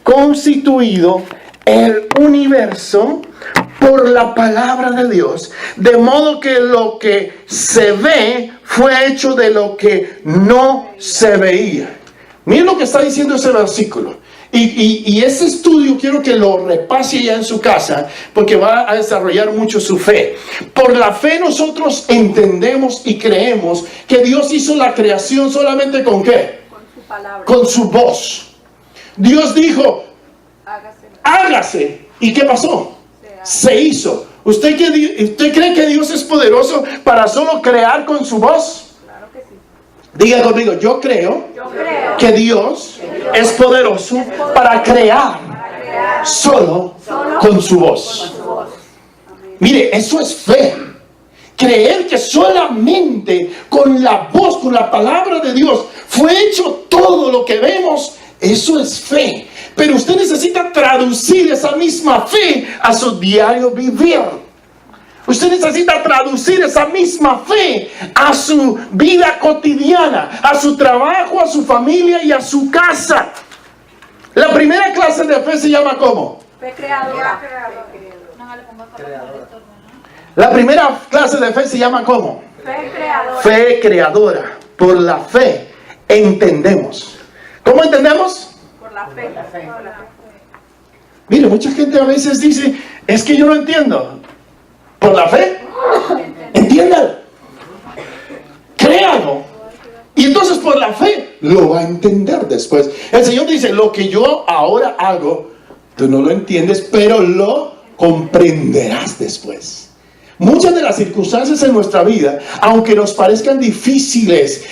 constituido el universo por la palabra de Dios, de modo que lo que se ve fue hecho de lo que no se veía. Miren lo que está diciendo ese versículo. Y ese estudio quiero que lo repase ya en su casa, porque va a desarrollar mucho su fe. Por la fe nosotros entendemos y creemos que Dios hizo la creación solamente ¿con qué? Con su palabra. Con su voz. Dios dijo, hágase. ¿Y qué pasó? Se hizo. ¿Usted cree que Dios es poderoso para solo crear con su voz? Claro que sí. Diga conmigo, yo creo que Dios es poderoso para crear solo con su voz. Mire, eso es fe. Creer que solamente con la voz, con la palabra de Dios fue hecho todo lo que vemos, eso es fe. Pero usted necesita traducir esa misma fe a su diario vivir. Usted necesita traducir esa misma fe a su vida cotidiana, a su trabajo, a su familia y a su casa. La primera clase de fe se llama ¿cómo? Fe creadora. La primera clase de fe se llama ¿cómo? Fe creadora. Fe creadora. Por la fe entendemos. ¿Cómo entendemos? Por la fe. Mire, mucha gente a veces dice, es que yo no entiendo. ¿Por la fe? Entiéndalo. Créalo. Y entonces por la fe lo va a entender después. El Señor dice, lo que yo ahora hago, tú no lo entiendes, pero lo comprenderás después. Muchas de las circunstancias en nuestra vida, aunque nos parezcan difíciles,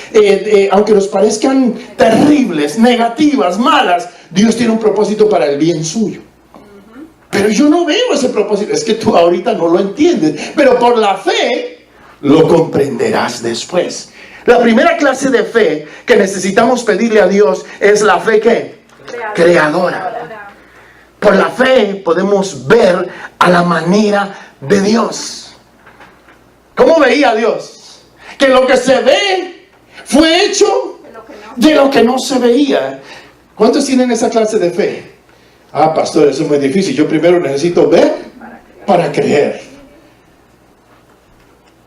aunque nos parezcan terribles, negativas, malas, Dios tiene un propósito para el bien suyo. Pero yo no veo ese propósito. Es que tú ahorita no lo entiendes. Pero por la fe lo comprenderás después. La primera clase de fe que necesitamos pedirle a Dios es la fe ¿qué? Creadora. Por la fe podemos ver a la manera de Dios. ¿Cómo veía Dios? Que lo que se ve fue hecho de lo que no se veía. ¿Cuántos tienen esa clase de fe? Ah, pastor, eso es muy difícil. Yo primero necesito ver para creer.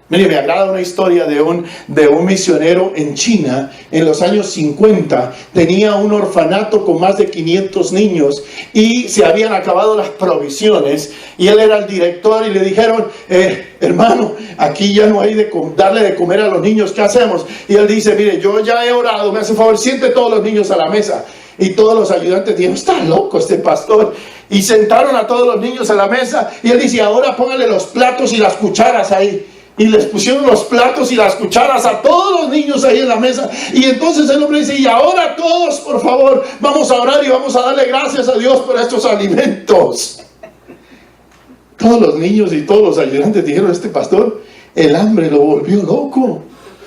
Mire, me agrada una historia de un misionero en China en los años 50. Tenía un orfanato con más de 500 niños y se habían acabado las provisiones. Y él era el director y le dijeron, hermano, aquí ya no hay de darle de comer a los niños, ¿qué hacemos? Y él dice, mire, yo ya he orado, me hace favor, siente todos los niños a la mesa. Y todos los ayudantes dijeron, está loco este pastor. Y sentaron a todos los niños a la mesa. Y él dice, ahora póngale los platos y las cucharas ahí. Y les pusieron los platos y las cucharas a todos los niños ahí en la mesa. Y entonces el hombre dice, y ahora todos, por favor, vamos a orar y vamos a darle gracias a Dios por estos alimentos. Todos los niños y todos los ayudantes dijeron, este pastor, el hambre lo volvió loco.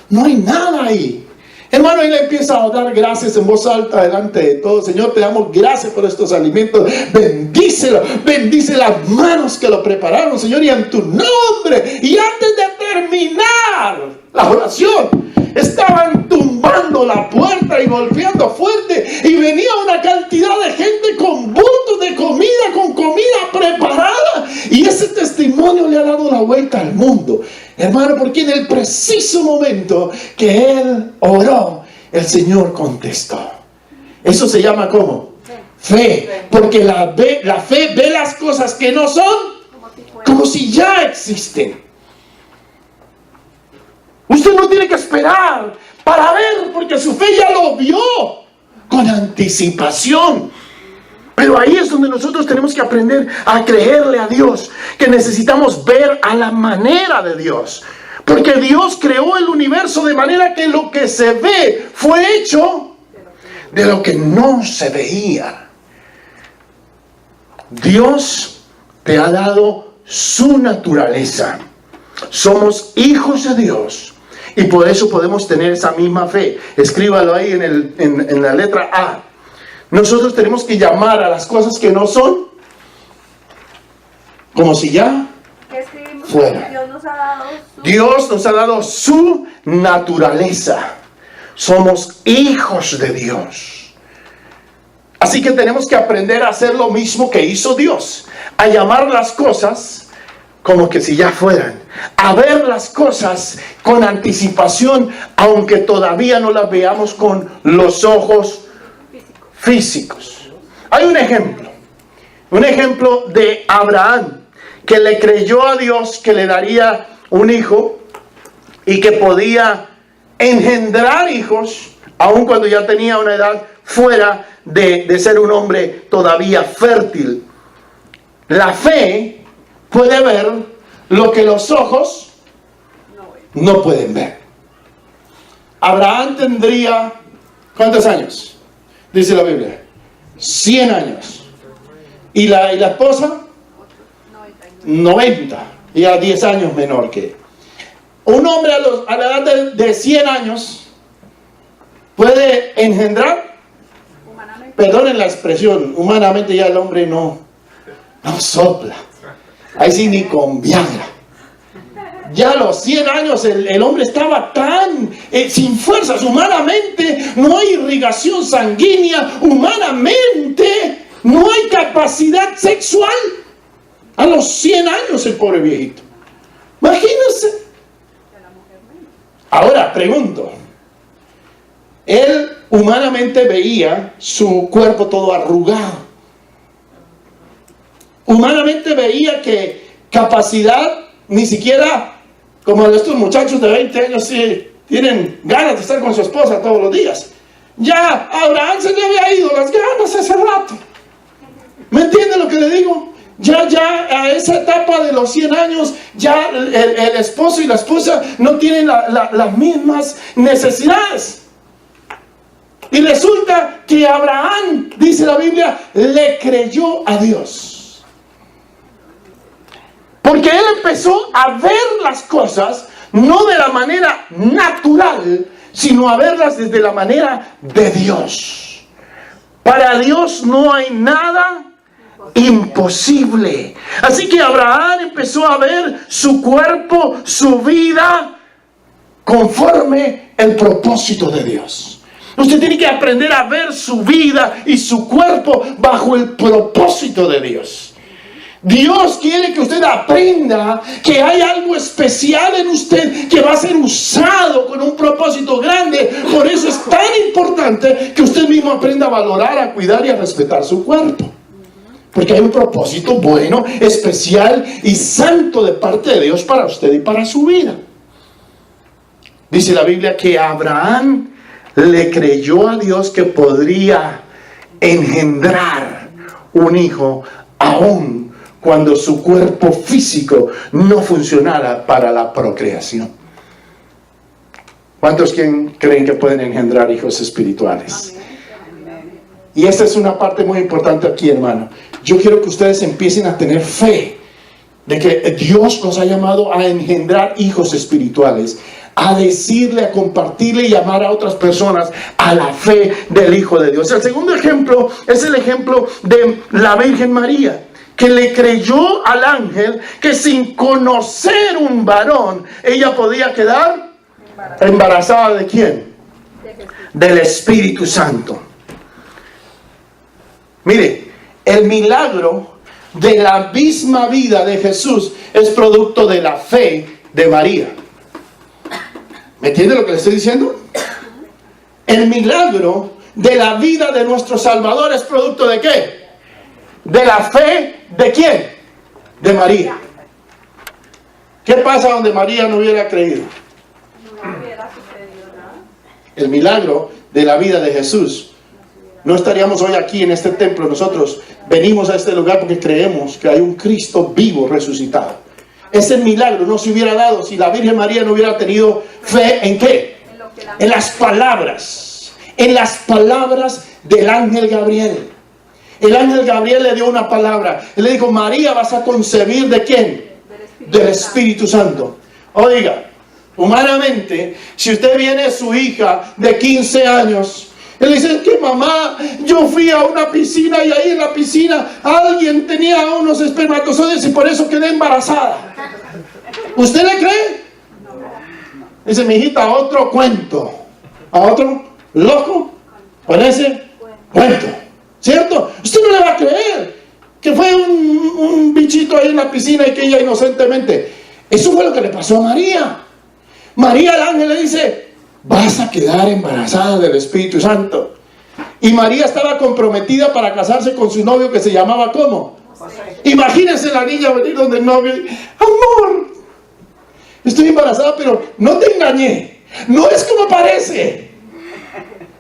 No hay nada ahí. Hermano, él empieza a dar gracias en voz alta delante de todos. Señor, te damos gracias por estos alimentos. Bendícelo, bendice las manos que lo prepararon, Señor, y en tu nombre. Y antes de terminar la oración, estaban tumbando la puerta y golpeando fuerte. Y venía una cantidad de gente con bultos de comida, con comida preparada. Y ese testimonio le ha dado la vuelta al mundo. Hermano, porque en el preciso momento que él oró, el Señor contestó. Eso se llama ¿cómo? Fe. Porque la fe ve las cosas que no son como si ya existen. Usted no tiene que esperar para ver, porque su fe ya lo vio con anticipación. Pero ahí es donde nosotros tenemos que aprender a creerle a Dios, que necesitamos ver a la manera de Dios. Porque Dios creó el universo de manera que lo que se ve fue hecho de lo que no se veía. Dios te ha dado su naturaleza. Somos hijos de Dios y por eso podemos tener esa misma fe. Escríbalo ahí en la letra A. Nosotros tenemos que llamar a las cosas que no son como si ya fuera. Dios nos ha dado su naturaleza. Somos hijos de Dios. Así que tenemos que aprender a hacer lo mismo que hizo Dios, a llamar las cosas como que si ya fueran, a ver las cosas con anticipación, aunque todavía no las veamos con los ojos físicos. Hay un ejemplo de Abraham, que le creyó a Dios que le daría un hijo y que podía engendrar hijos, aun cuando ya tenía una edad fuera de ser un hombre todavía fértil. La fe puede ver lo que los ojos no pueden ver. Abraham tendría, ¿cuántos años? Dice la Biblia, 100 años. ¿Y la esposa? 90, ya 10 años menor que él. Un hombre a la edad de 100 años puede engendrar, perdonen la expresión, humanamente ya el hombre no sopla. Ahí sí ni con Viagra. Ya a los 100 años el hombre estaba tan sin fuerzas. Humanamente no hay irrigación sanguínea. Humanamente no hay capacidad sexual. A los 100 años el pobre viejito. Imagínense. Ahora pregunto. Él humanamente veía su cuerpo todo arrugado. Humanamente veía que capacidad, ni siquiera como estos muchachos de 20 años sí tienen ganas de estar con su esposa todos los días. Ya a Abraham se le había ido las ganas hace rato. ¿Me entiende lo que le digo? Ya a esa etapa de los 100 años, ya el esposo y la esposa no tienen las mismas necesidades. Y resulta que Abraham, dice la Biblia, le creyó a Dios. Porque él empezó a ver las cosas no de la manera natural, sino a verlas desde la manera de Dios. Para Dios no hay nada imposible. Así que Abraham empezó a ver su cuerpo, su vida, conforme el propósito de Dios. Usted tiene que aprender a ver su vida y su cuerpo bajo el propósito de Dios. Dios quiere que usted aprenda que hay algo especial en usted que va a ser usado con un propósito grande. Por eso es tan importante que usted mismo aprenda a valorar, a cuidar y a respetar su cuerpo. Porque hay un propósito bueno, especial y santo de parte de Dios para usted y para su vida. Dice la Biblia que Abraham le creyó a Dios que podría engendrar un hijo aún cuando su cuerpo físico no funcionara para la procreación. ¿Cuántos creen que pueden engendrar hijos espirituales? Y esta es una parte muy importante aquí, hermano. Yo quiero que ustedes empiecen a tener fe de que Dios nos ha llamado a engendrar hijos espirituales, a decirle, a compartirle y llamar a otras personas a la fe del Hijo de Dios. El segundo ejemplo es el ejemplo de la Virgen María, que le creyó al ángel que sin conocer un varón, ella podía quedar embarazada ¿de quién? Del Espíritu Santo. Mire, el milagro de la misma vida de Jesús es producto de la fe de María. ¿Me entiende lo que le estoy diciendo? El milagro de la vida de nuestro Salvador es producto ¿de qué? De la fe ¿de quién? De María. ¿Qué pasa donde María no hubiera creído? No hubiera sucedido nada. El milagro de la vida de Jesús. No estaríamos hoy aquí en este templo. Nosotros venimos a este lugar porque creemos que hay un Cristo vivo resucitado. Ese milagro no se hubiera dado si la Virgen María no hubiera tenido fe ¿en qué? En las palabras. En las palabras del ángel Gabriel. El ángel Gabriel le dio una palabra. Él le dijo, María, vas a concebir ¿de quién? Del Espíritu Santo. Oiga, humanamente, si usted viene a su hija de 15 años, él dice, que mamá, yo fui a una piscina y ahí en la piscina alguien tenía unos espermatozoides y por eso quedé embarazada. ¿Usted le cree? Dice, mi hijita, a otro cuento. A otro loco con ese cuento. ¿cierto? Usted no le va a creer que fue un bichito ahí en la piscina y que ella inocentemente. Eso fue lo que le pasó a María. María, el ángel le dice, vas a quedar embarazada del Espíritu Santo. Y María estaba comprometida para casarse con su novio que se llamaba ¿cómo? José. Imagínense la niña venir donde el novio, amor, estoy embarazada, pero no te engañé, no es como parece,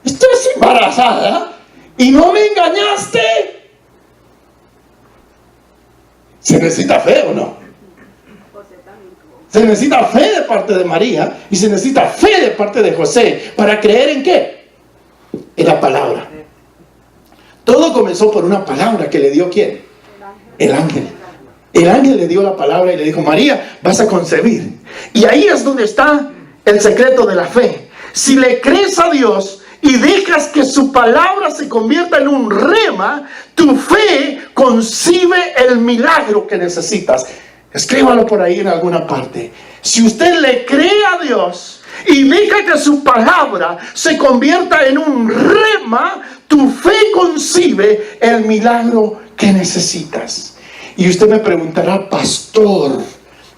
estoy embarazada y no me engañaste. ¿Se necesita fe o no? Se necesita fe de parte de María y se necesita fe de parte de José para creer en ¿qué? En la palabra. Todo comenzó por una palabra que le dio ¿quién? El ángel. El ángel le dio la palabra y le dijo, María, vas a concebir. Y ahí es donde está el secreto de la fe. Si le crees a Dios y dejas que su palabra se convierta en un rema, tu fe concibe el milagro que necesitas. Escríbalo por ahí en alguna parte. Si usted le cree a Dios y deja que su palabra se convierta en un rema, tu fe concibe el milagro que necesitas. Y usted me preguntará, pastor,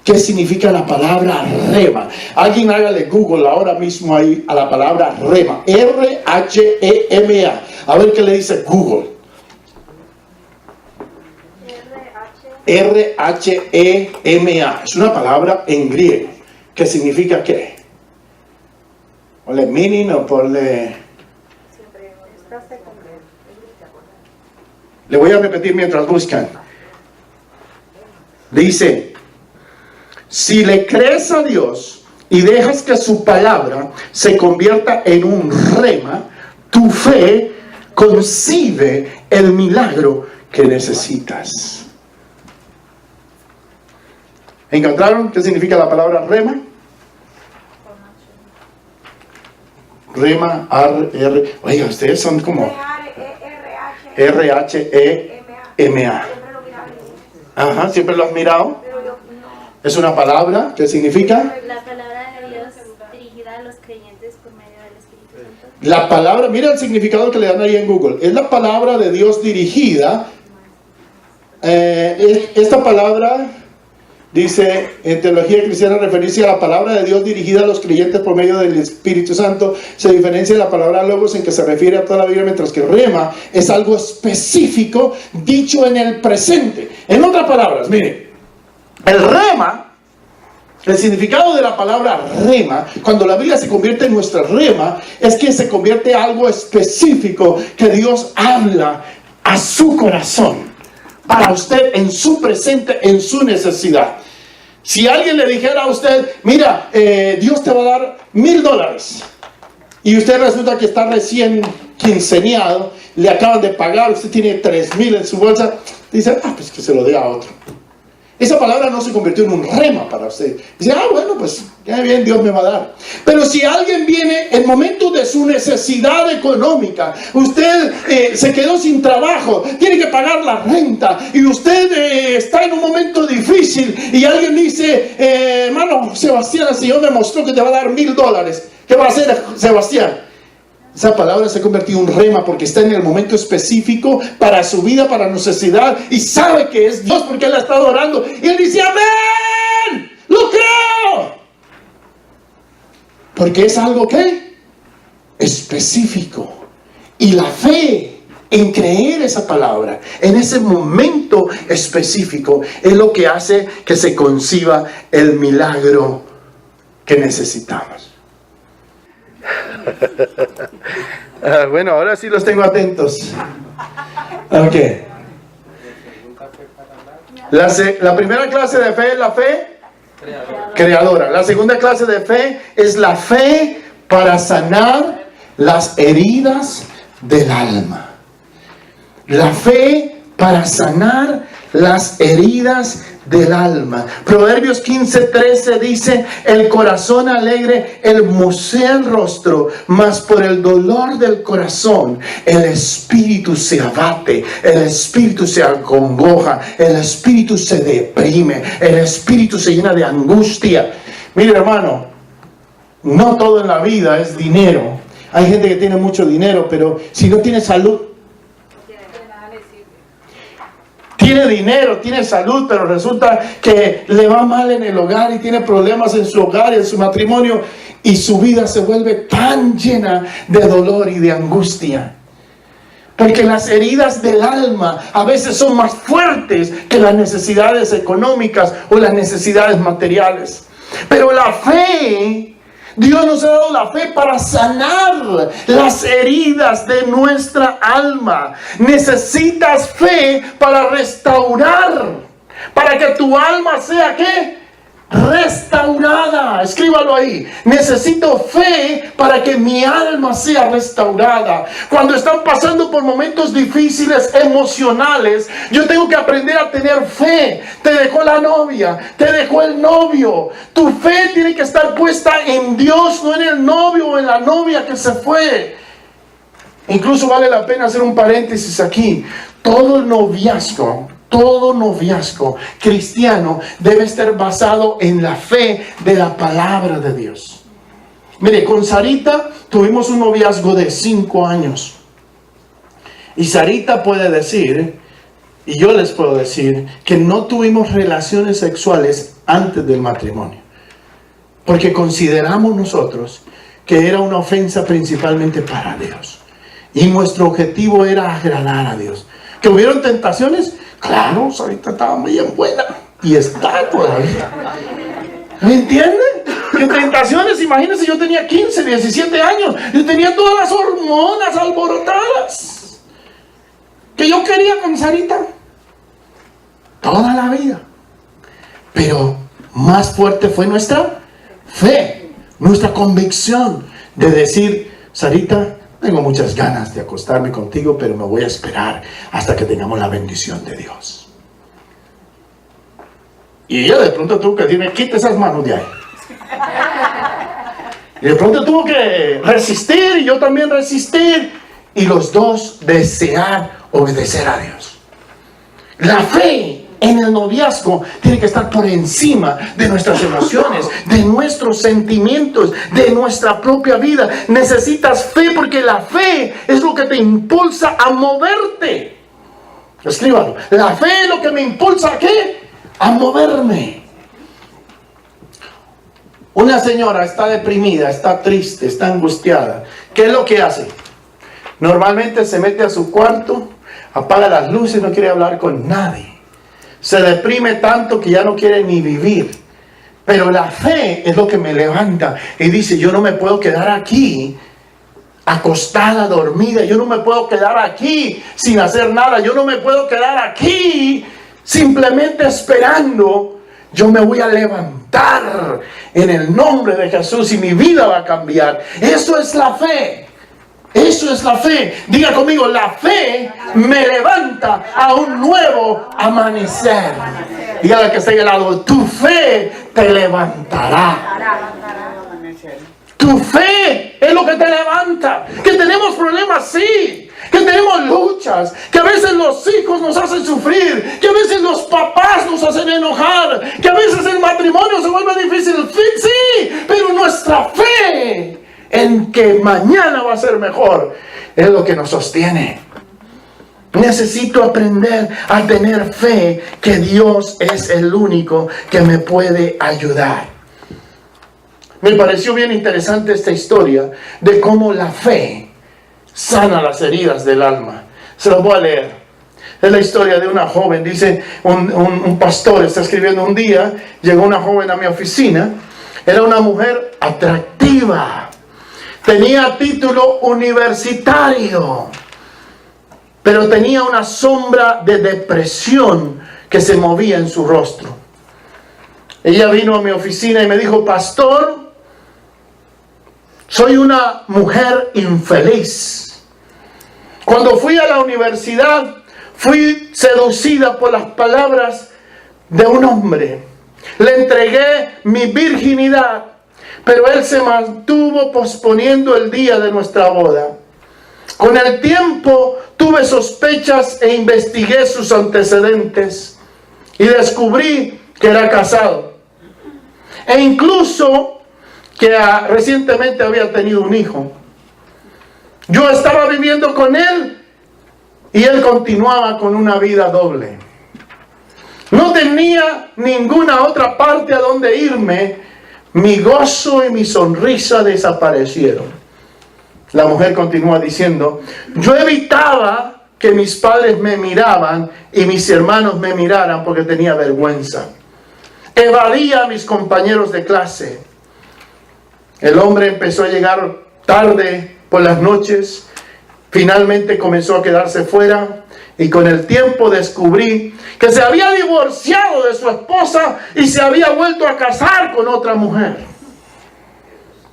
¿qué significa la palabra rema? Alguien hágale Google ahora mismo ahí a la palabra rema. R-H-E-M-A. A ver qué le dice Google. R-H-E-M-A. Es una palabra en griego. ¿Qué significa qué? Ponle meaning o ponle... Le voy a repetir mientras buscan. Dice, si le crees a Dios y dejas que su palabra se convierta en un rema, tu fe concibe el milagro que necesitas. ¿Encontraron qué significa la palabra rema? Rema, R. Oiga, ustedes son como R-H-E-M-A. Ajá, ¿siempre lo has mirado? Es una palabra que significa la palabra de Dios dirigida a los creyentes por medio del Espíritu Santo. la palabra, mira el significado que le dan ahí en Google. Es la palabra de Dios dirigida. Esta palabra dice en teología cristiana, referirse a la palabra de Dios dirigida a los creyentes por medio del Espíritu Santo. Se diferencia de la palabra logos en que se refiere a toda la Biblia, mientras que rema es algo específico dicho en el presente. En otras palabras, miren, el rema, el significado de la palabra rema, cuando la Biblia se convierte en nuestra rema, es que se convierte en algo específico que Dios habla a su corazón, para usted en su presente, en su necesidad. Si alguien le dijera a usted, mira, Dios te va a dar $1,000 y usted resulta que está recién quinceañeado, le acaban de pagar, usted tiene 3,000 en su bolsa, dice, pues que se lo dé a otro. Esa palabra no se convirtió en un rema para usted. Dice, bueno, pues ya bien, Dios me va a dar. Pero si alguien viene en momentos de su necesidad económica, usted se quedó sin trabajo, tiene que pagar la renta, y usted está en un momento difícil, y alguien dice, hermano Sebastián, el Señor me mostró que te va a dar $1,000. ¿Qué va a hacer Sebastián? Esa palabra se ha convertido en un rema porque está en el momento específico para su vida, para necesidad, y sabe que es Dios porque él ha estado orando y él dice, amén, lo creo, porque es algo que específico. Y la fe en creer esa palabra en ese momento específico es lo que hace que se conciba el milagro que necesitamos. Bueno, ahora sí los tengo atentos. Ok. La primera clase de fe es la fe creadora. La segunda clase de fe es la fe para sanar las heridas del alma. La fe para sanar las heridas del alma. Proverbios 15:13 dice, el corazón alegre hermosea el rostro, mas por el dolor del corazón el espíritu se abate, el espíritu se acongoja, el espíritu se deprime, el espíritu se llena de angustia. Mire, hermano, no todo en la vida es dinero. Hay gente que tiene mucho dinero, pero si no tiene salud, Tiene dinero, tiene salud, pero resulta que le va mal en el hogar y tiene problemas en su hogar y en su matrimonio, y su vida se vuelve tan llena de dolor y de angustia. Porque las heridas del alma a veces son más fuertes que las necesidades económicas o las necesidades materiales. Pero la fe, Dios nos ha dado la fe para sanar las heridas de nuestra alma. Necesitas fe para restaurar, para que tu alma sea ¿qué? Restaurada. Escríbalo ahí. Necesito fe para que mi alma sea restaurada. Cuando están pasando por momentos difíciles emocionales, yo tengo que aprender a tener fe. Te dejó la novia, te dejó el novio. Tu fe tiene que estar puesta en Dios, no en el novio o en la novia que se fue. Incluso vale la pena hacer un paréntesis aquí. Todo noviazgo cristiano debe estar basado en la fe de la palabra de Dios. Mire, con Sarita tuvimos un noviazgo de 5 años. Y Sarita puede decir, y yo les puedo decir, que no tuvimos relaciones sexuales antes del matrimonio. Porque consideramos nosotros que era una ofensa principalmente para Dios. Y nuestro objetivo era agradar a Dios. ¿Que hubieron tentaciones? Claro, Sarita estaba muy buena y está todavía. ¿Me entienden? En tentaciones, imagínense, yo tenía 15, 17 años. Yo tenía todas las hormonas alborotadas que yo quería con Sarita toda la vida. Pero más fuerte fue nuestra fe, nuestra convicción de decir, Sarita, tengo muchas ganas de acostarme contigo, pero me voy a esperar hasta que tengamos la bendición de Dios. Y ella de pronto tuvo que decirme, quita esas manos de ahí. Y de pronto tuvo que resistir, y yo también resistir. Y los dos desear obedecer a Dios. La fe en el noviazgo tiene que estar por encima de nuestras emociones, de nuestros sentimientos, de nuestra propia vida. Necesitas fe porque la fe es lo que te impulsa a moverte. Escríbalo. La fe es lo que me impulsa ¿a qué? A moverme. Una señora está deprimida, está triste, está angustiada. ¿Qué es lo que hace? Normalmente se mete a su cuarto, apaga las luces, no quiere hablar con nadie. Se deprime tanto que ya no quiere ni vivir. Pero la fe es lo que me levanta y dice, yo no me puedo quedar aquí acostada, dormida. Yo no me puedo quedar aquí sin hacer nada. Yo no me puedo quedar aquí simplemente esperando. Yo me voy a levantar en el nombre de Jesús y mi vida va a cambiar. Eso es la fe. Eso es la fe. Diga conmigo, la fe me levanta a un nuevo amanecer. Dígale al que está ahí al lado, tu fe te levantará. Tu fe es lo que te levanta. Que tenemos problemas, sí. Que tenemos luchas. Que a veces los hijos nos hacen sufrir. Que a veces los papás nos hacen enojar. Que a veces el matrimonio se vuelve difícil. Sí, pero nuestra fe en que mañana va a ser mejor es lo que nos sostiene. Necesito aprender a tener fe que Dios es el único que me puede ayudar. Me pareció bien interesante esta historia de cómo la fe sana las heridas del alma. Se los voy a leer. Es la historia de una joven. Dice un pastor, está escribiendo: un día llegó una joven a mi oficina. Era una mujer atractiva. Tenía título universitario, pero tenía una sombra de depresión que se movía en su rostro. Ella vino a mi oficina y me dijo: pastor, soy una mujer infeliz. Cuando fui a la universidad, fui seducida por las palabras de un hombre. Le entregué mi virginidad, pero él se mantuvo posponiendo el día de nuestra boda. Con el tiempo tuve sospechas e investigué sus antecedentes y descubrí que era casado. E incluso que recientemente había tenido un hijo. Yo estaba viviendo con él y él continuaba con una vida doble. tenía ninguna otra parte a donde irme, mi gozo y mi sonrisa desaparecieron. La mujer continúa diciendo, yo evitaba que mis padres me miraban y mis hermanos me miraran porque tenía vergüenza. Evadía a mis compañeros de clase. El hombre empezó a llegar tarde por las noches. Finalmente comenzó a quedarse fuera. Y con el tiempo descubrí que se había divorciado de su esposa y se había vuelto a casar con otra mujer.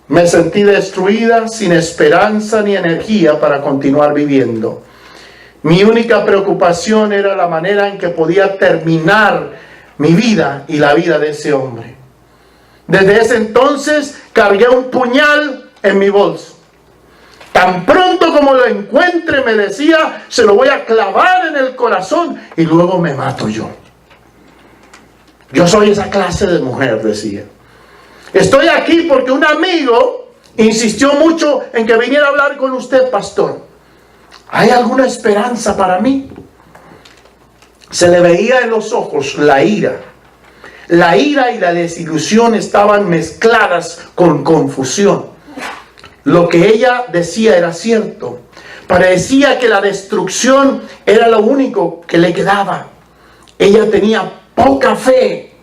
Me sentí destruida, sin esperanza ni energía para continuar viviendo. Mi única preocupación era la manera en que podía terminar mi vida y la vida de ese hombre. Desde ese entonces cargué un puñal en mi bolso. Tan pronto como lo encuentre, me decía, se lo voy a clavar en el corazón y luego me mato yo. Yo soy esa clase de mujer, decía. Estoy aquí porque un amigo insistió mucho en que viniera a hablar con usted, pastor. ¿Hay alguna esperanza para mí? Se le veía en los ojos la ira. La ira y la desilusión estaban mezcladas con confusión. Lo que ella decía era cierto. Parecía que la destrucción era lo único que le quedaba. Ella tenía poca fe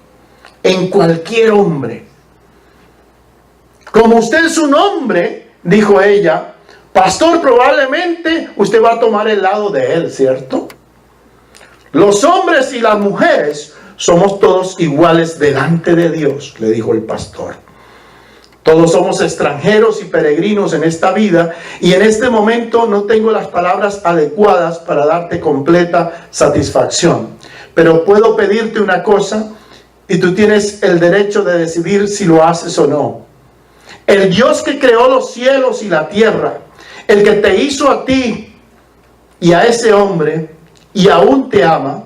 en cualquier hombre. Como usted es un hombre, dijo ella, pastor, probablemente usted va a tomar el lado de él, ¿cierto? Los hombres y las mujeres somos todos iguales delante de Dios, le dijo el pastor. Todos somos extranjeros y peregrinos en esta vida y en este momento no tengo las palabras adecuadas para darte completa satisfacción. Pero puedo pedirte una cosa y tú tienes el derecho de decidir si lo haces o no. El Dios que creó los cielos y la tierra, el que te hizo a ti y a ese hombre y aún te ama,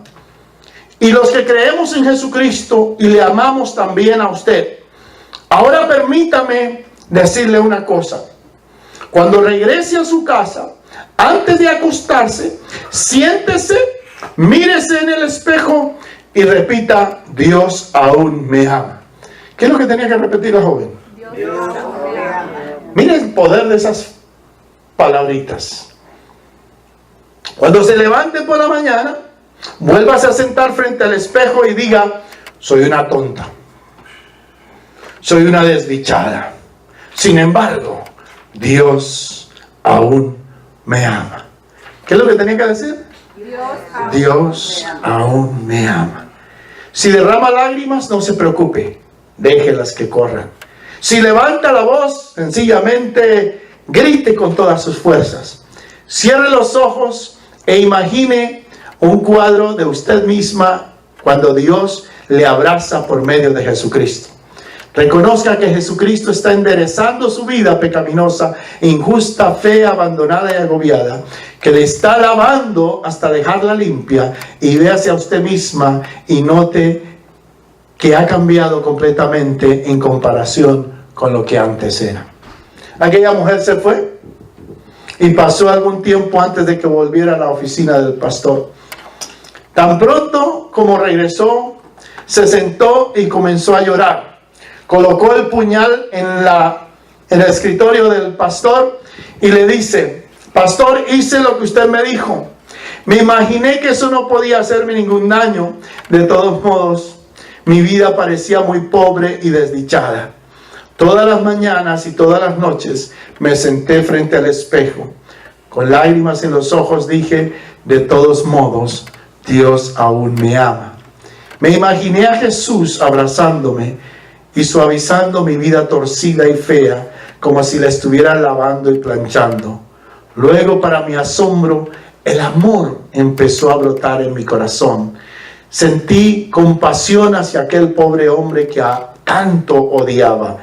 y los que creemos en Jesucristo y le amamos también a usted. Ahora permítame decirle una cosa. Cuando regrese a su casa, antes de acostarse, siéntese, mírese en el espejo y repita, Dios aún me ama. ¿Qué es lo que tenía que repetir la joven? Dios aún me ama. Mire el poder de esas palabritas. Cuando se levante por la mañana, vuélvase a sentar frente al espejo y diga, soy una tonta. Soy una desdichada. Sin embargo, Dios aún me ama. ¿Qué es lo que tenía que decir? Dios aún me ama. Si derrama lágrimas, no se preocupe. Déjelas que corran. Si levanta la voz, sencillamente grite con todas sus fuerzas. Cierre los ojos e imagine un cuadro de usted misma cuando Dios le abraza por medio de Jesucristo. Reconozca que Jesucristo está enderezando su vida pecaminosa, injusta, fea, abandonada y agobiada, que le está lavando hasta dejarla limpia, y véase a usted misma y note que ha cambiado completamente en comparación con lo que antes era. Aquella mujer se fue y pasó algún tiempo antes de que volviera a la oficina del pastor. Tan pronto como regresó, se sentó y comenzó a llorar. Colocó el puñal en el escritorio del pastor y le dice, pastor, hice lo que usted me dijo. Me imaginé que eso no podía hacerme ningún daño. De todos modos, mi vida parecía muy pobre y desdichada. Todas las mañanas y todas las noches me senté frente al espejo. Con lágrimas en los ojos dije, de todos modos, Dios aún me ama. Me imaginé a Jesús abrazándome y suavizando mi vida torcida y fea, como si la estuviera lavando y planchando. Luego, para mi asombro, el amor empezó a brotar en mi corazón. Sentí compasión hacia aquel pobre hombre que tanto odiaba.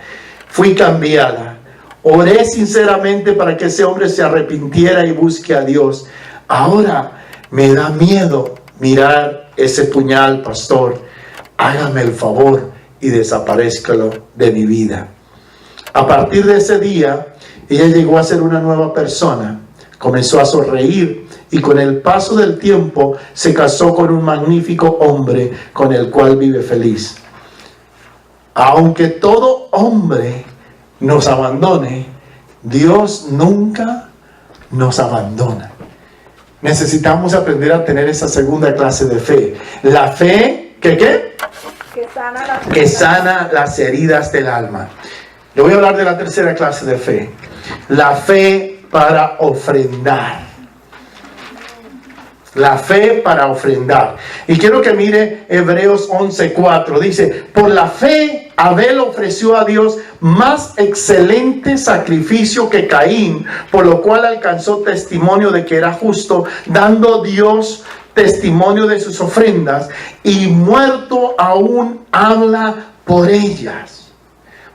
Fui cambiada. Oré sinceramente para que ese hombre se arrepintiera y busque a Dios. Ahora me da miedo mirar ese puñal, pastor. Hágame el favor y desaparezcalo de mi vida. A partir de ese día, ella llegó a ser una nueva persona. Comenzó a sonreír y con el paso del tiempo se casó con un magnífico hombre con el cual vive feliz. Aunque todo hombre nos abandone, Dios nunca nos abandona. Necesitamos aprender a tener esa segunda clase de fe. La fe, ¿qué? Que sana las heridas del alma. Yo voy a hablar de la tercera clase de fe. La fe para ofrendar. La fe para ofrendar. Y quiero que mire Hebreos 11:4. Dice, por la fe Abel ofreció a Dios más excelente sacrificio que Caín, por lo cual alcanzó testimonio de que era justo, dando Dios testimonio de sus ofrendas, y muerto aún habla por ellas.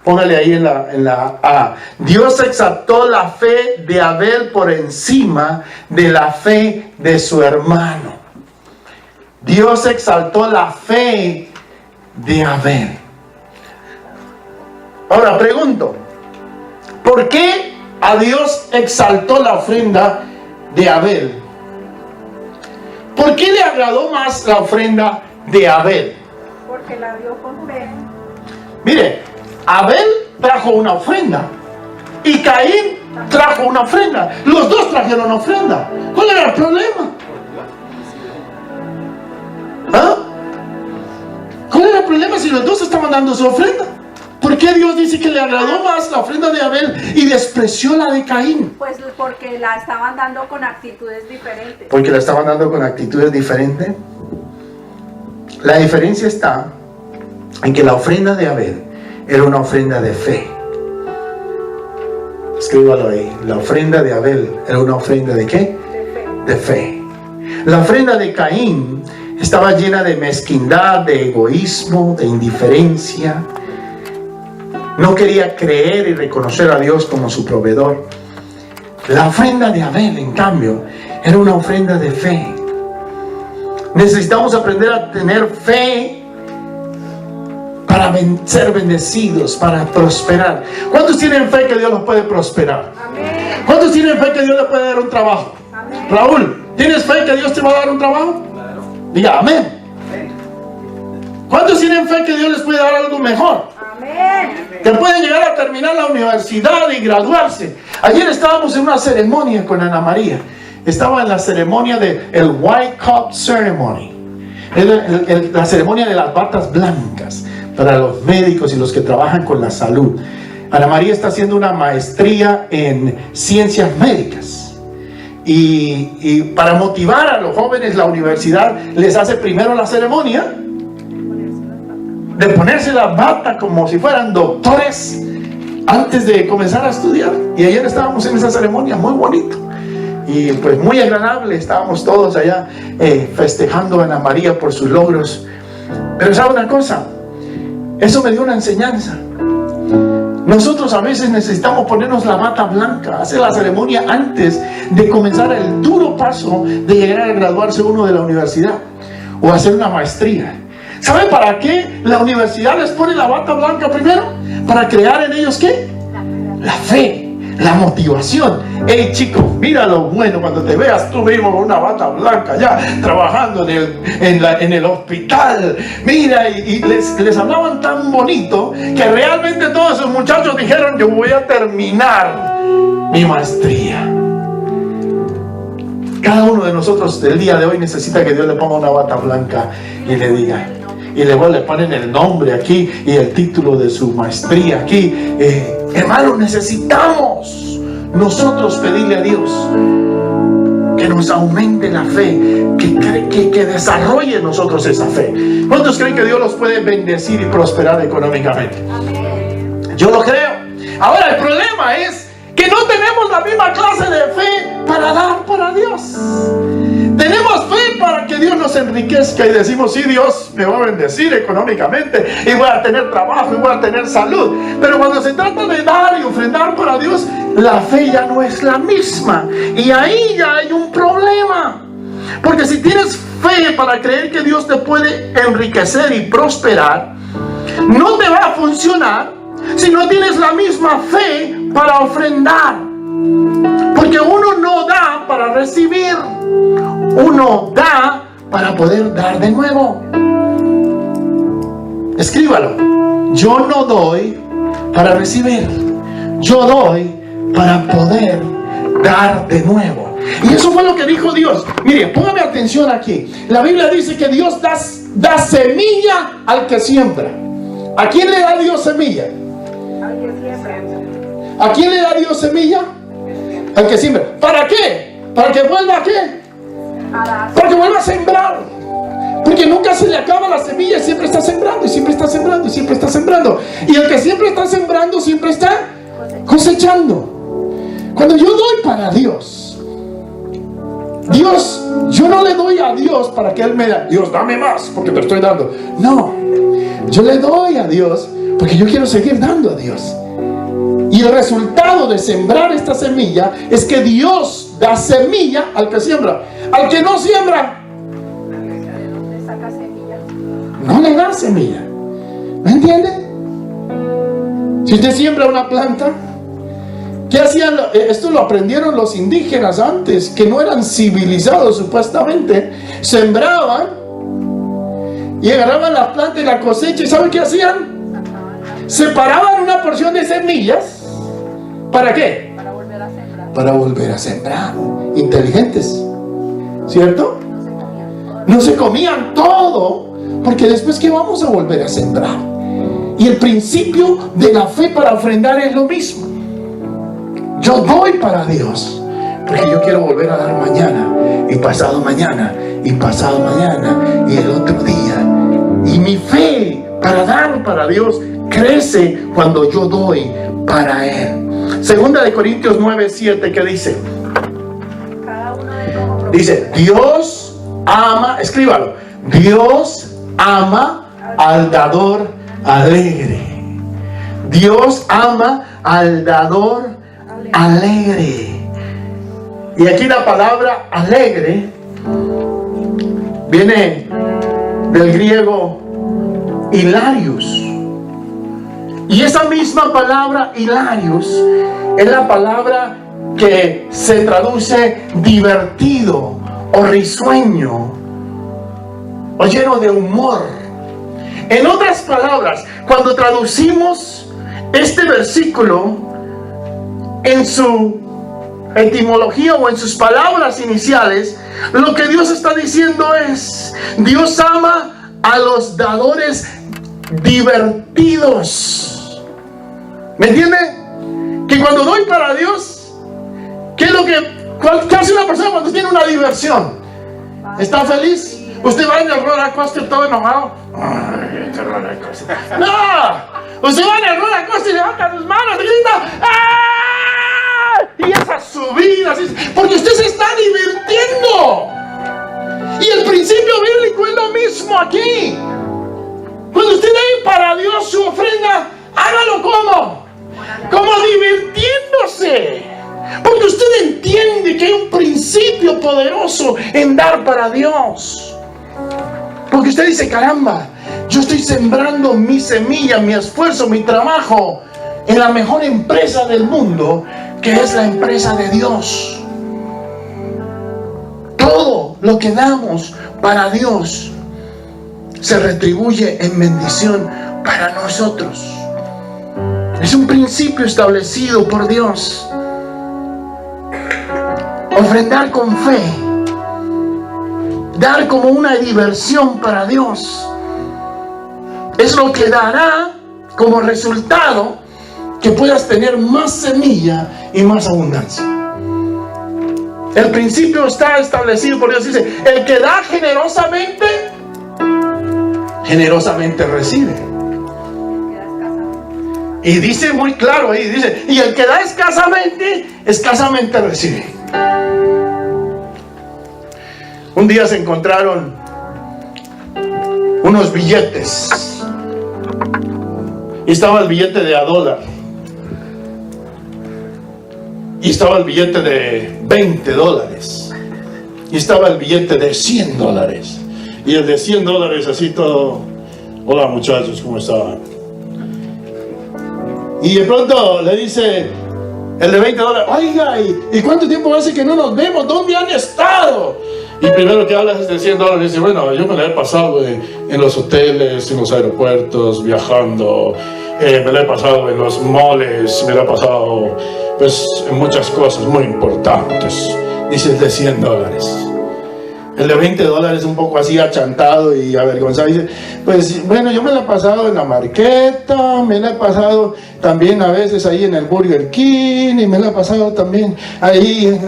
Póngale ahí en la A. Dios exaltó la fe de Abel por encima de la fe de su hermano. Dios exaltó la fe de Abel. Ahora pregunto, ¿por qué a Dios exaltó la ofrenda de Abel? ¿Por qué le agradó más la ofrenda de Abel? Porque la dio con fe. Mire, Abel trajo una ofrenda y Caín trajo una ofrenda. Los dos trajeron ofrenda. ¿Cuál era el problema? ¿Ah? ¿Cuál era el problema si los dos estaban dando su ofrenda? ¿Por qué Dios dice que le agradó más la ofrenda de Abel y despreció la de Caín? Pues porque la estaban dando con actitudes diferentes. Porque la estaban dando con actitudes diferentes. La diferencia está en que la ofrenda de Abel era una ofrenda de fe. Escríbalo ahí. La ofrenda de Abel era una ofrenda de ¿qué? De fe. La ofrenda de Caín estaba llena de mezquindad, de egoísmo, de indiferencia. No quería creer y reconocer a Dios como su proveedor. La ofrenda de Abel, en cambio, era una ofrenda de fe. Necesitamos aprender a tener fe para ser bendecidos, para prosperar. ¿Cuántos tienen fe que Dios los puede prosperar? Amén. ¿Cuántos tienen fe que Dios les puede dar un trabajo? Amén. Raúl, ¿tienes fe que Dios te va a dar un trabajo? Claro. Diga amén. ¿Cuántos tienen fe que Dios les puede dar algo mejor? Amén. Que pueden llegar a terminar la universidad y graduarse. Ayer estábamos en una ceremonia con Ana María. Estaba en la ceremonia del White Cup Ceremony. La ceremonia de las batas blancas para los médicos y los que trabajan con la salud. Ana María está haciendo una maestría en ciencias médicas. Y para motivar a los jóvenes, la universidad les hace primero la ceremonia de ponerse la bata como si fueran doctores antes de comenzar a estudiar. Y ayer estábamos en esa ceremonia, muy bonito y pues muy agradable. Estábamos todos allá festejando a Ana María por sus logros. Pero ¿sabe una cosa? Eso me dio una enseñanza. Nosotros a veces necesitamos ponernos la bata blanca, hacer la ceremonia antes de comenzar el duro paso de llegar a graduarse uno de la universidad o hacer una maestría. ¿Sabe para qué la universidad les pone la bata blanca primero? Para crear en ellos ¿qué? La fe, la motivación. Hey chicos, mira lo bueno cuando te veas tú mismo con una bata blanca ya trabajando en el hospital. Mira, y les hablaban tan bonito que realmente todos esos muchachos dijeron: yo voy a terminar mi maestría. Cada uno de nosotros del día de hoy necesita que Dios le ponga una bata blanca y le diga, y luego le ponen el nombre aquí y el título de su maestría aquí. Hermanos, necesitamos nosotros pedirle a Dios que nos aumente la fe, que desarrolle en nosotros esa fe. ¿Cuántos creen que Dios los puede bendecir y prosperar económicamente? Yo lo creo. Ahora el problema es que no tenemos la misma clase de fe para dar para Dios. Tenemos fe para que Dios nos enriquezca y decimos: sí, Dios me va a bendecir económicamente y voy a tener trabajo y voy a tener salud. Pero cuando se trata de dar y ofrendar para Dios, la fe ya no es la misma. Y ahí ya hay un problema. Porque si tienes fe para creer que Dios te puede enriquecer y prosperar, no te va a funcionar si no tienes la misma fe para ofrendar. Porque uno no da para recibir, uno da para poder dar de nuevo. Escríbalo. Yo no doy para recibir, yo doy para poder dar de nuevo. Y eso fue lo que dijo Dios. Mire, póngame atención aquí. La Biblia dice que Dios da semilla al que siembra. ¿A quién le da Dios semilla? Al que siembra. ¿A quién le da Dios semilla? Al que siembra. ¿Para qué? ¿Para que vuelva a qué? Para que vuelva a sembrar. Porque nunca se le acaba la semilla, siempre está sembrando, y siempre está sembrando, y siempre está sembrando. Y el que siempre está sembrando, siempre está cosechando. Cuando yo doy para Dios, yo no le doy a Dios para que Él me da, Dios, dame más, porque te estoy dando. No, yo le doy a Dios porque yo quiero seguir dando a Dios. Y el resultado de sembrar esta semilla es que Dios da semilla al que siembra. Al que no siembra, no le da semilla. ¿Me entiende? Si usted siembra una planta, ¿qué hacían? Esto lo aprendieron los indígenas antes, que no eran civilizados supuestamente. Sembraban y agarraban la planta y la cosecha. ¿Y saben qué hacían? Separaban una porción de semillas. ¿Para qué? Para volver a sembrar. Para volver a sembrar. Inteligentes, ¿cierto? No se comían todo, porque después ¿qué vamos a volver a sembrar? Y el principio de la fe para ofrendar es lo mismo. Yo doy para Dios porque yo quiero volver a dar mañana, y pasado mañana, y pasado mañana, y el otro día. Y mi fe para dar para Dios crece cuando yo doy para Él. Segunda de Corintios 9:7, ¿qué dice? Dice, Dios ama, escríbalo, Dios ama al dador alegre. Dios ama al dador alegre. Y aquí la palabra alegre viene del griego hilarius. Y esa misma palabra hilarius es la palabra que se traduce divertido o risueño o lleno de humor. En otras palabras, cuando traducimos este versículo en su etimología o en sus palabras iniciales, lo que Dios está diciendo es: Dios ama a los dadores divertidos. ¿Me entiende? Que cuando doy para Dios, ¿qué es lo que hace una persona cuando tiene una diversión? ¿Está feliz? Usted va en el roller coaster todo enojado. Ay, este roller coaster. No, usted va en el roller coaster y levanta sus manos y grita ¡ah! Y esas subidas, porque usted se está divirtiendo. Y el principio bíblico es lo mismo aquí. Cuando usted dé para Dios su ofrenda, hágalo como divirtiéndose. Porque usted entiende que hay un principio poderoso en dar para Dios. Porque usted dice: caramba, yo estoy sembrando mi semilla, mi esfuerzo, mi trabajo en la mejor empresa del mundo, que es la empresa de Dios. Todo lo que damos para Dios se retribuye en bendición para nosotros. Es un principio establecido por Dios. Ofrendar con fe, dar como una diversión para Dios, es lo que dará como resultado que puedas tener más semilla y más abundancia. El principio está establecido por Dios. Dice: el que da generosamente, generosamente recibe. Y dice muy claro ahí, dice: y el que da escasamente, escasamente recibe. Un día se encontraron unos billetes, y estaba el billete de $1, y estaba el billete de $20, y estaba el billete de $100, y el de $100 así todo: hola muchachos, ¿cómo estaban? Y de pronto le dice El de $20, oiga, ¿y cuánto tiempo hace que no nos vemos? ¿Dónde han estado? Y primero que hablas es de $100, dice, bueno, yo me la he pasado en los hoteles, en los aeropuertos, viajando, me la he pasado en los malls, me la he pasado pues en muchas cosas muy importantes. Dice el de $100. El de $20 un poco así achantado y avergonzado. Dice, pues bueno, yo me la he pasado en la Marqueta, me la he pasado también a veces ahí en el Burger King, y me la he pasado también ahí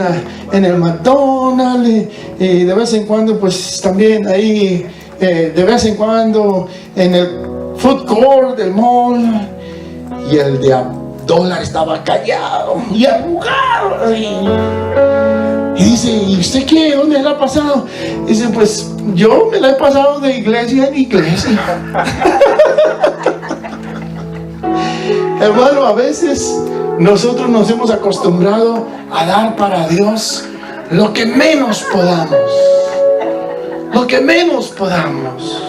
en el McDonald's, y de vez en cuando pues también ahí, de vez en cuando en el food court del mall. Y el de $1 estaba callado y arrugado. Y dice, ¿y usted qué? ¿Dónde la ha pasado? Dice, pues yo me la he pasado de iglesia en iglesia. Hermano, a veces nosotros nos hemos acostumbrado a dar para Dios lo que menos podamos. Lo que menos podamos.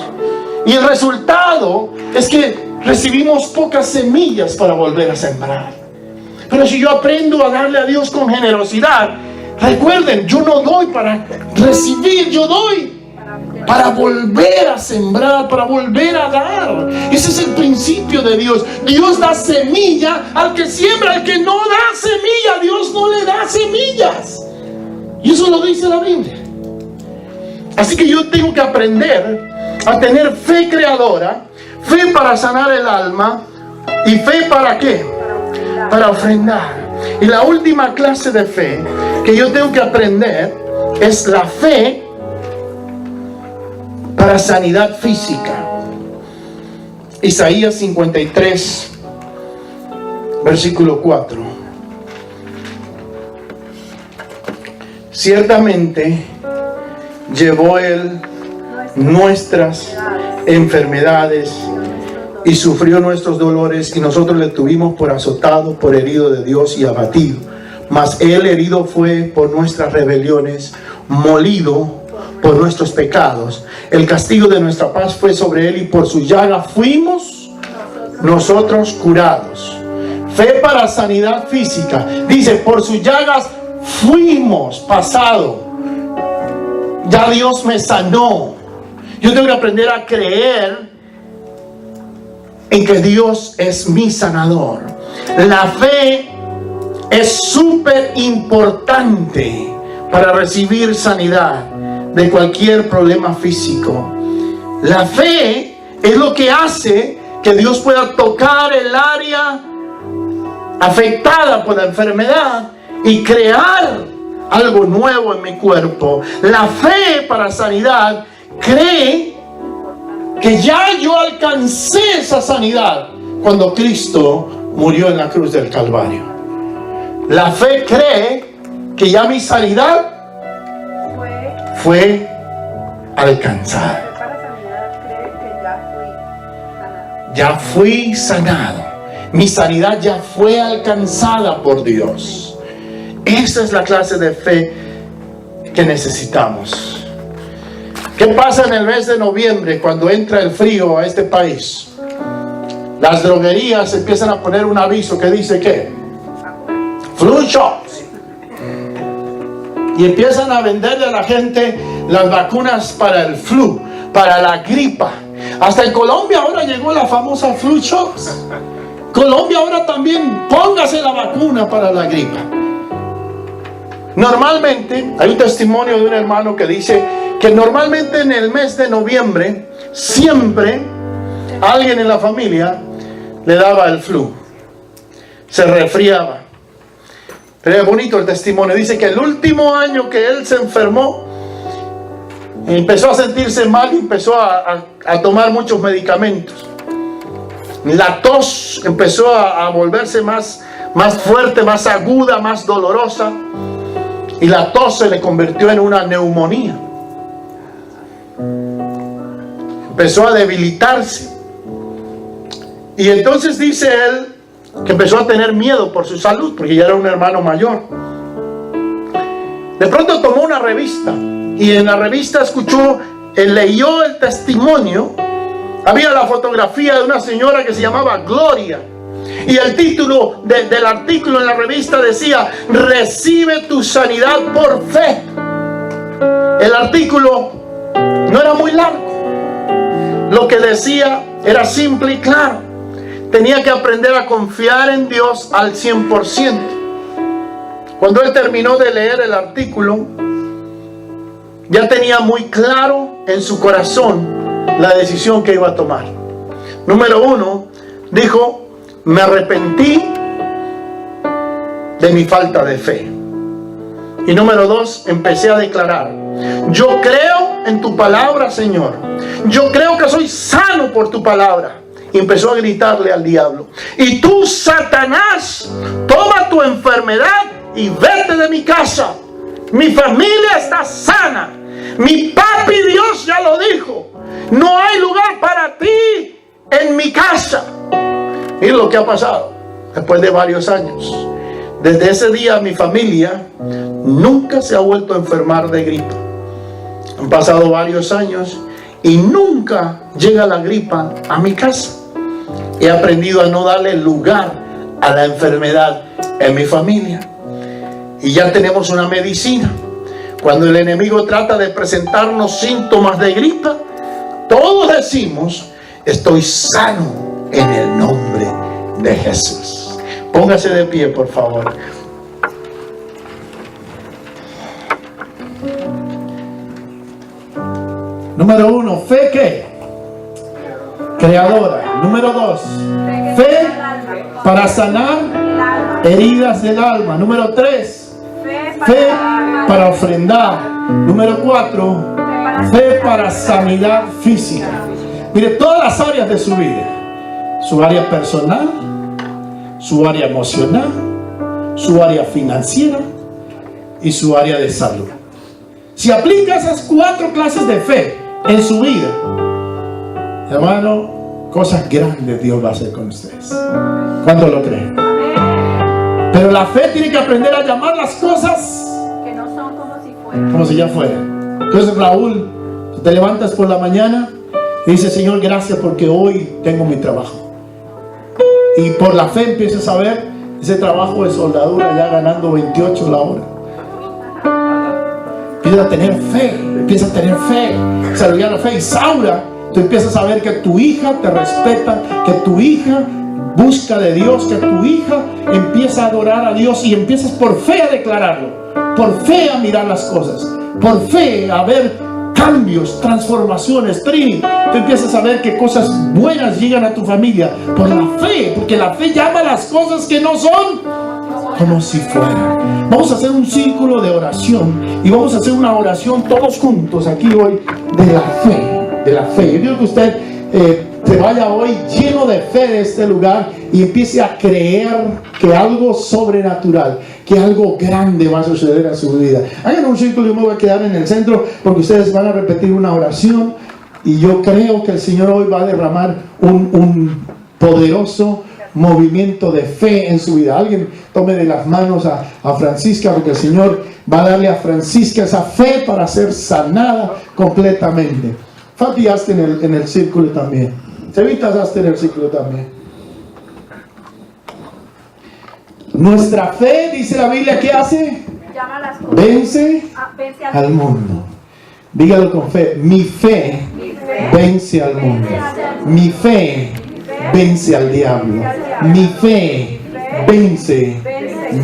Y el resultado es que recibimos pocas semillas para volver a sembrar. Pero si yo aprendo a darle a Dios con generosidad, recuerden, yo no doy para recibir, yo doy para volver a sembrar, para volver a dar. Ese es el principio de Dios. Dios da semilla al que siembra. Al que no da semilla, Dios no le da semillas. Y eso lo dice la Biblia. Así que yo tengo que aprender a tener fe creadora, fe para sanar el alma, y fe ¿para qué? Para ofrendar. Y la última clase de fe que yo tengo que aprender es la fe para sanidad física. Isaías 53, versículo 4. Ciertamente llevó Él nuestras enfermedades y sufrió nuestros dolores, y nosotros le tuvimos por azotado, por herido de Dios y abatido. Mas Él herido fue por nuestras rebeliones, molido por nuestros pecados. El castigo de nuestra paz fue sobre Él, y por su llaga fuimos nosotros curados. Fe para sanidad física. Dice, por sus llagas fuimos, pasado. Ya Dios me sanó. Yo tengo que aprender a creer en que Dios es mi sanador. La fe es súper importante para recibir sanidad de cualquier problema físico. La fe es lo que hace que Dios pueda tocar el área afectada por la enfermedad y crear algo nuevo en mi cuerpo. La fe para sanidad cree que ya yo alcancé esa sanidad cuando Cristo murió en la cruz del Calvario. La fe cree que ya mi sanidad fue alcanzada. Ya fui sanado. Mi sanidad ya fue alcanzada por Dios. Esa es la clase de fe que necesitamos. ¿Qué pasa en el mes de noviembre cuando entra el frío a este país? Las droguerías empiezan a poner un aviso que dice ¿qué? Flu shots. Y empiezan a venderle a la gente las vacunas para el flu, para la gripa. Hasta en Colombia ahora llegó la famosa flu shots. Colombia ahora también póngase la vacuna para la gripa. Normalmente hay un testimonio de un hermano que dice que normalmente en el mes de noviembre siempre alguien en la familia le daba el flu, se resfriaba. Pero es bonito el testimonio. Dice que el último año que él se enfermó, empezó a sentirse mal y empezó a tomar muchos medicamentos. La tos empezó a volverse más fuerte, más aguda, más dolorosa, y la tos se le convirtió en una neumonía. Empezó a debilitarse, y entonces dice él que empezó a tener miedo por su salud, porque ya era un hermano mayor. De pronto tomó una revista, y en la revista leyó el testimonio. Había la fotografía de una señora que se llamaba Gloria, Y el título del artículo en la revista decía: recibe tu sanidad por fe. El artículo no era muy largo. Lo que decía era simple y claro. Tenía que aprender a confiar en Dios al 100%. Cuando él terminó de leer el artículo, ya tenía muy claro en su corazón la decisión que iba a tomar. Número 1, dijo: me arrepentí de mi falta de fe. Y número 2, empecé a declarar: yo creo en tu palabra, Señor. Yo creo que soy sano por tu palabra. Y empezó a gritarle al diablo: y tú, Satanás, toma tu enfermedad y vete de mi casa. Mi familia está sana. Mi papi Dios ya lo dijo. No hay lugar para ti en mi casa. Mira lo que ha pasado después de varios años. Desde ese día mi familia nunca se ha vuelto a enfermar de gripa. Han pasado varios años y nunca llega la gripa a mi casa. He aprendido a no darle lugar a la enfermedad en mi familia. Y ya tenemos una medicina. Cuando el enemigo trata de presentarnos síntomas de gripa, todos decimos: estoy sano en el nombre de Jesús. Póngase de pie, por favor. Número 1, fe ¿qué? Creadora. Número 2, fe para sanar heridas del alma. Número 3, fe para ofrendar. Número 4, fe para sanidad física. Mire, todas las áreas de su vida: su área personal, su área emocional, su área financiera y su área de salud. Si aplica esas 4 clases de fe en su vida, hermano, cosas grandes Dios va a hacer con ustedes. ¿Cuánto lo creen? Pero la fe tiene que aprender a llamar las cosas que no son como si fueran. Como si ya fueran. Entonces, Raúl, tú te levantas por la mañana y dices: Señor, gracias porque hoy tengo mi trabajo. Y por la fe empiezas a ver ese trabajo de soldadura ya ganando 28 la hora. Empiezas a tener fe, desarrollar la fe. Y Saura, tú empiezas a ver que tu hija te respeta, que tu hija busca de Dios, que tu hija empieza a adorar a Dios, y empiezas por fe a declararlo, por fe a mirar las cosas, por fe a ver cambios, transformaciones. Trini, tú empiezas a ver que cosas buenas llegan a tu familia por la fe, porque la fe llama las cosas que no son como si fueran. Vamos a hacer un círculo de oración y vamos a hacer una oración todos juntos aquí hoy de la fe, de la fe. Yo quiero que usted se vaya hoy lleno de fe de este lugar y empiece a creer que algo sobrenatural, que algo grande va a suceder en su vida. Hagan un círculo, yo me voy a quedar en el centro porque ustedes van a repetir una oración y yo creo que el Señor hoy va a derramar un poderoso movimiento de fe en su vida. Alguien tome de las manos a Francisca, porque el Señor va a darle a Francisca esa fe para ser sanada completamente. Fati, hazte en el círculo también. Cevitas, hazte en el círculo también. Nuestra fe, dice la Biblia, ¿qué hace? Llama las cosas. Vence al mundo. Dígalo con fe: mi fe vence al mundo. Mi fe vence al diablo. Mi fe vence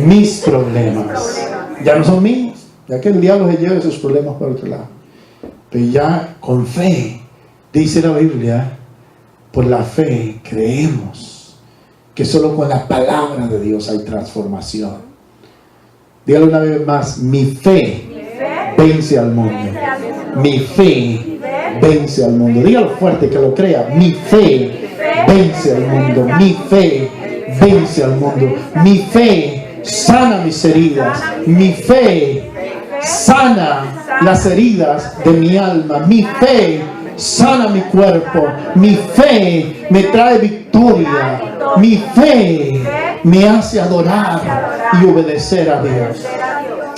mis problemas. Ya no son míos, ya que el diablo se lleve sus problemas por otro lado. Pero ya con fe, dice la Biblia, por la fe creemos que solo con la palabra de Dios hay transformación. Dígalo una vez más: mi fe vence al mundo. Mi fe vence al mundo. Dígalo fuerte, que lo crea: mi fe vence al mundo. Mi fe vence al mundo. Mi fe sana mis heridas. Mi fe sana las heridas de mi alma. Mi fe sana mi cuerpo. Mi fe me trae victoria. Mi fe me hace adorar y obedecer a Dios.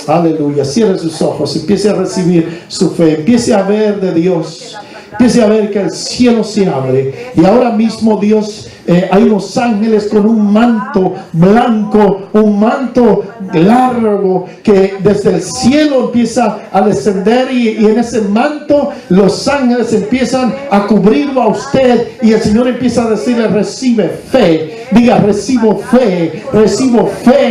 Aleluya. Cierre sus ojos, empiece a recibir su fe, empiece a ver de Dios, empiece a ver que el cielo se abre y ahora mismo Dios hay unos ángeles con un manto blanco, un manto largo que desde el cielo empieza a descender y en ese manto los ángeles empiezan a cubrirlo a usted y el Señor empieza a decirle: recibe fe. Diga: recibo fe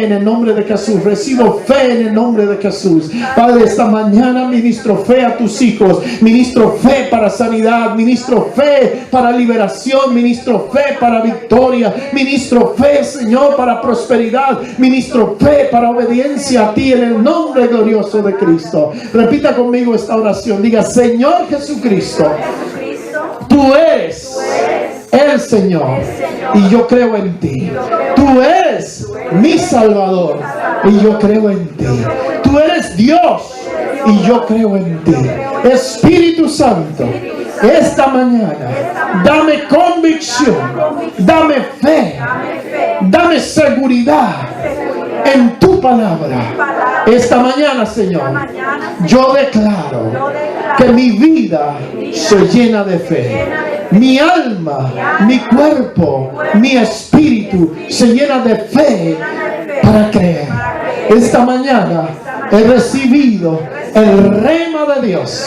en el nombre de Jesús, recibo fe en el nombre de Jesús. Padre, esta mañana ministro fe a tus hijos, ministro fe para sanidad, ministro fe para liberación, ministro fe para victoria, ministro fe, Señor, para prosperidad, ministro fe para obediencia a ti en el nombre glorioso de Cristo. Repita conmigo esta oración, diga: Señor Jesucristo, tú eres el Señor y yo creo en ti. Tú eres mi Salvador y yo creo en ti. Tú eres Dios y yo creo en ti. Espíritu Santo, esta mañana dame convicción, dame fe, dame seguridad en tu palabra. Esta mañana, Señor, yo declaro que mi vida se llena de fe. Mi alma, mi cuerpo, mi espíritu se llena de fe para creer. Esta mañana he recibido el rema de Dios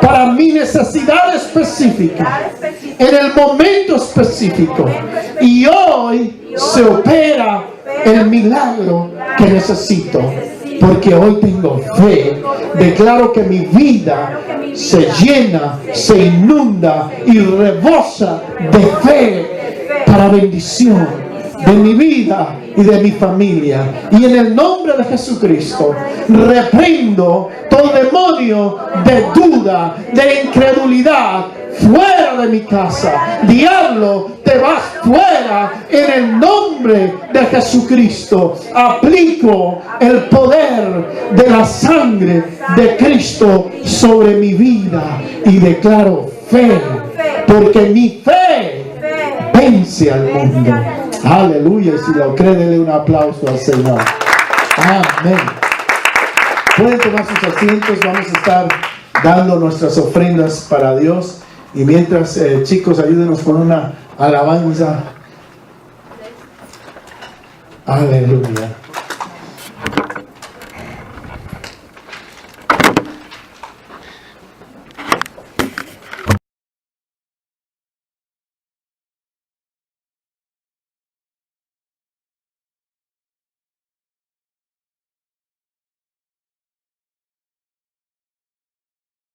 para mi necesidad específica, en el momento específico. Y hoy se opera el milagro que necesito, porque hoy tengo fe. Declaro que mi vida se llena, se inunda y rebosa de fe para bendición de mi vida y de mi familia. Y en el nombre de Jesucristo reprendo todo demonio de duda, de incredulidad, fuera de mi casa. Diablo, te vas fuera en el nombre de Jesucristo. Aplico el poder de la sangre de Cristo sobre mi vida y declaro fe, porque mi fe vence al mundo. Aleluya. Y si lo cree, dele un aplauso al Señor. Amén. Pueden tomar sus asientos. Vamos a estar dando nuestras ofrendas para Dios. Y mientras, chicos, ayúdenos con una alabanza. Aleluya.